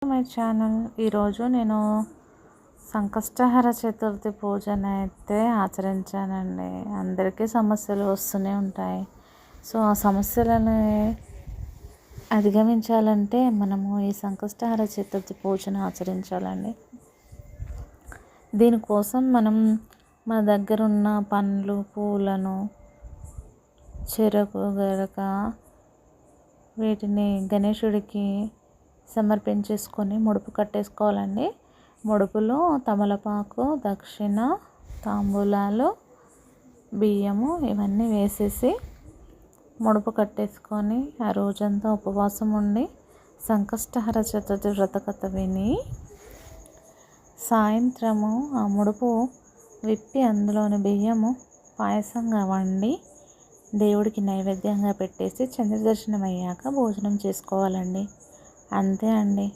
My channel. ఈరోజు నేను సంకష్టహర చతుర్థి పూజను అయితే ఆచరించానండి. అందరికీ సమస్యలు వస్తూనే ఉంటాయి. సో ఆ సమస్యలను అధిగమించాలంటే మనము ఈ సంకష్టహర చతుర్థి పూజను ఆచరించాలండి. దీనికోసం మనం మన దగ్గర ఉన్న పండ్లు, పూలను, చెరకు గరక వీటిని గణేశుడికి సమర్పించేసుకొని ముడుపు కట్టేసుకోవాలండి. ముడుపులో తమలపాకు, దక్షిణ, తాంబూలాలు, బియ్యము ఇవన్నీ వేసేసి ముడుపు కట్టేసుకొని ఆ రోజంతా ఉపవాసం ఉండి సంకష్టహర చతుర్థి వ్రతకథ విని సాయంత్రము ఆ ముడుపు విప్పి అందులోని బియ్యము పాయసంగా వండి దేవుడికి నైవేద్యంగా పెట్టేసి చంద్రదర్శనం అయ్యాక భోజనం చేసుకోవాలండి. అంతే అండి.